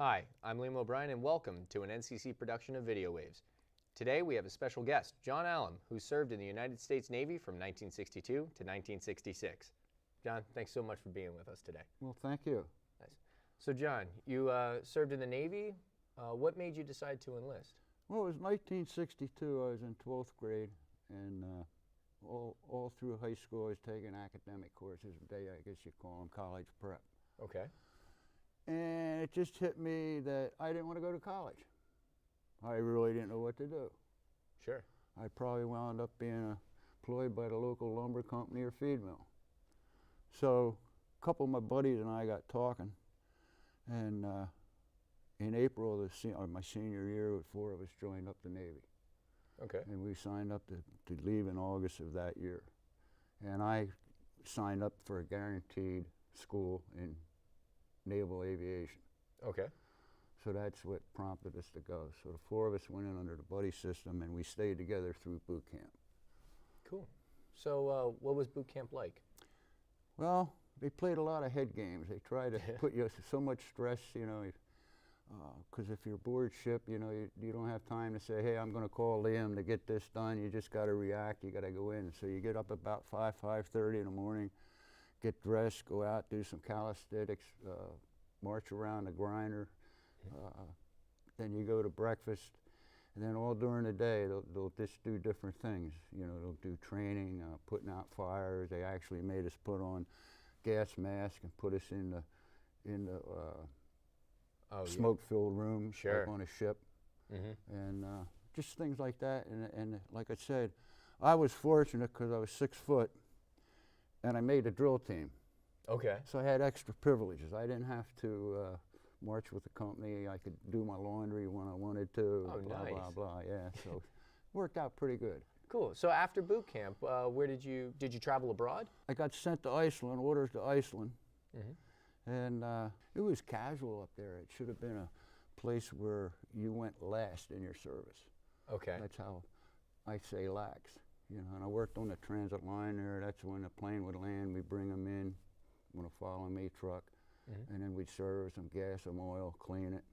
Hi, I'm Liam O'Brien and welcome to an NCC production of Video Waves. Today we have a special guest, John Allem, who served in the United States Navy from 1962 to 1966. John, thanks so much for being with us today. Well, thank you. Nice. So John, you served in the Navy. What made you decide to enlist? Well, it was 1962. I was in 12th grade, and all through high school I was taking academic courses. I guess you call them college prep. Okay. And it just hit me that I didn't want to go to college. I really didn't know what to do. Sure. I probably wound up being employed by the local lumber company or feed mill. So a couple of my buddies and I got talking, and in April of my senior year, 4 of us joined up the Navy. Okay. And we signed up to leave in August of that year. And I signed up for a guaranteed school in naval aviation. Okay. So that's what prompted us to go. So the 4 of us went in under the buddy system, and we stayed together through boot camp. Cool. So what was boot camp like? Well, they played a lot of head games. They tried to put you so much stress, you know, because if you're aboard ship, you know, you don't have time to say, hey, I'm going to call Liam to get this done. You just got to react. You got to go in. So you get up about 5:30 in the morning, get dressed, go out, do some calisthenics, march around the grinder. Then you go to breakfast, and then all during the day they'll just do different things. You know, they'll do training, putting out fires. They actually made us put on gas masks and put us in the smoke-filled room, Sure. like on a ship, and just things like that. And like I said, I was fortunate because I was 6 foot, and I made a drill team. Okay. So I had extra privileges. I didn't have to march with the company. I could do my laundry when I wanted to. Oh, blah, nice. blah, blah. Yeah, so it worked out pretty good. Cool. So after boot camp, where did you travel abroad? I got sent to Iceland, orders to Iceland, and it was casual up there. It should have been a place where you went last in your service. Okay. That's how I say lax. You know, and I worked on the transit line there. That's when the plane would land. We bring them in on a follow me truck, and then we'd serve some gas, some oil, clean it,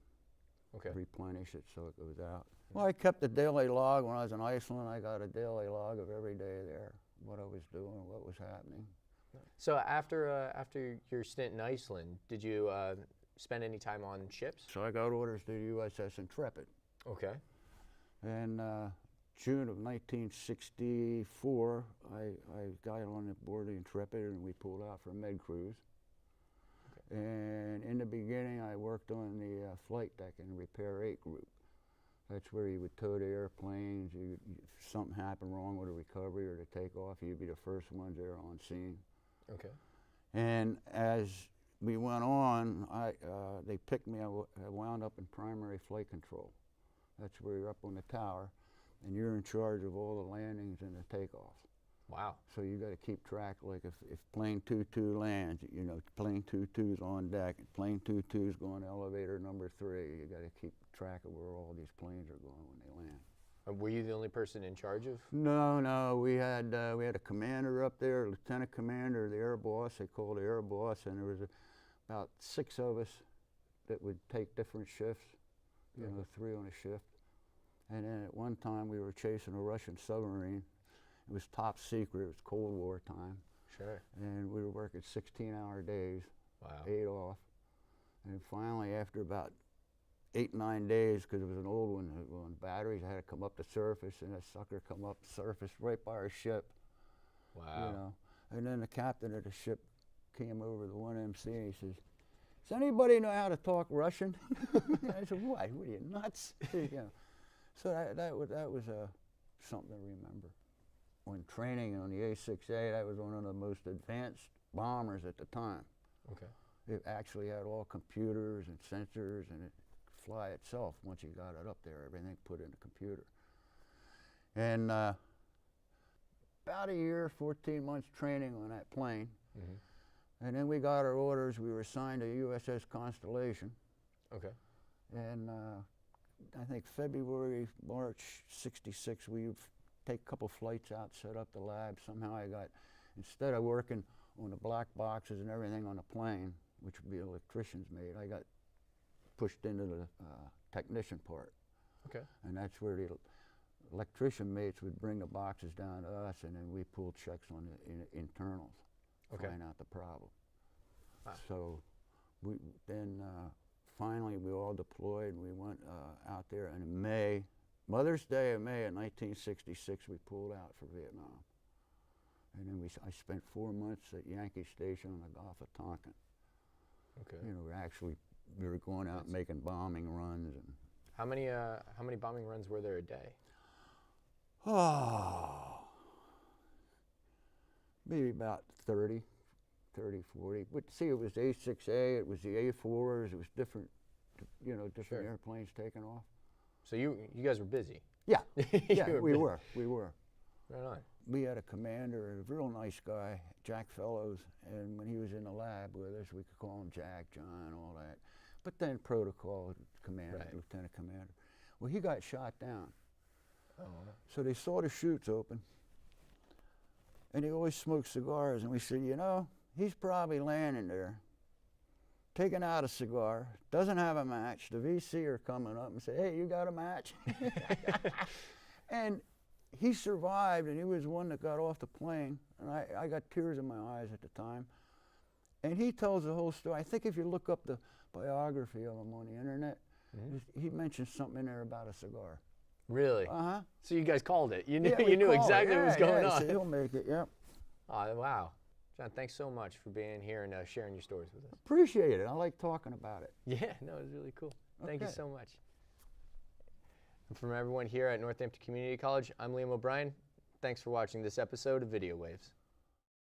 replenish it so it goes out. Well, I kept a daily log when I was in Iceland. I got a daily log of every day there, what I was doing, what was happening. So after your stint in Iceland, did you spend any time on ships? So I got orders to the USS Intrepid. Okay. And June of 1964, I got on board the Intrepid, and we pulled out for a med cruise. Okay. And in the beginning, I worked on the flight deck and repair 8 group. That's where you would tow the airplanes. If something happened wrong with the recovery or the takeoff, you'd be the first ones there on scene. Okay. And as we went on, they picked me. I wound up in primary flight control. That's where you're up on the tower, and you're in charge of all the landings and the takeoffs. Wow. So you got to keep track, like if plane 22 lands, you know, plane 22's on deck, and plane 22's going to elevator number 3. You got to keep track of where all these planes are going when they land. Were you the only person in charge of? No. We had a commander up there, a lieutenant commander, the air boss. They called the air boss, and there was about 6 of us that would take different shifts. You know, 3 on a shift. And then at one time we were chasing a Russian submarine. It was top secret. It was Cold War time. Sure. And we were working 16-hour days. Wow. 8 off. And finally, after about 8, 9 days, because it was an old one on batteries, I had to come up the surface, and that sucker come up the surface right by our ship. Wow. You know. And then the captain of the ship came over to one MC and he says, does anybody know how to talk Russian? I said, what are you, nuts? You know. So that was something to remember. When training on the A-6A, that was one of the most advanced bombers at the time. Okay. It actually had all computers and sensors, and it could fly itself once you got it up there, everything put in the computer. And about a year, 14 months training on that plane. And then we got our orders. We were assigned to USS Constellation. Okay. And I think February, March '66, we take a couple flights out, set up the lab. Somehow I got, instead of working on the black boxes and everything on the plane, which would be electricians made, I got pushed into the technician part. Okay. And that's where the electrician mates would bring the boxes down to us, and then we pulled checks on the internals, find out the problem. Wow. So we then finally we all deployed, and we went out there, and in May, Mother's Day of May of 1966, we pulled out for Vietnam. And then I spent 4 months at Yankee Station on the Gulf of Tonkin. Okay. You know, we were going out making bombing runs. And how many bombing runs were there a day? oh, maybe about 30, 40. But see, it was A6A, it was the A4s, it was different, you know, different airplanes taking off. So you guys were busy. Yeah, yeah, we busy. were. Right on. We had a commander, a real nice guy, Jack Fellows, and when he was in the lab with us, we could call him Jack, John, all that. But then protocol, commander, lieutenant commander. Well, he got shot down. Oh. So they saw the chutes open, and he always smoked cigars, and we said, you know, he's probably landing there, taking out a cigar, doesn't have a match. The VC are coming up and say, hey, you got a match? And he survived, and he was one that got off the plane, and I got tears in my eyes at the time. And he tells the whole story. I think if you look up the biography of him on the internet, he mentions something in there about a cigar. Really? Uh-huh. So you guys called it. You knew, Yeah, you knew called exactly what was going on. He said, he'll make it, yep. Oh, wow. John, thanks so much for being here and sharing your stories with us. Appreciate it. I like talking about it. Yeah, no, it was really cool. Thank you Okay. so much. And from everyone here at Northampton Community College, I'm Liam O'Brien. Thanks for watching this episode of Video Waves.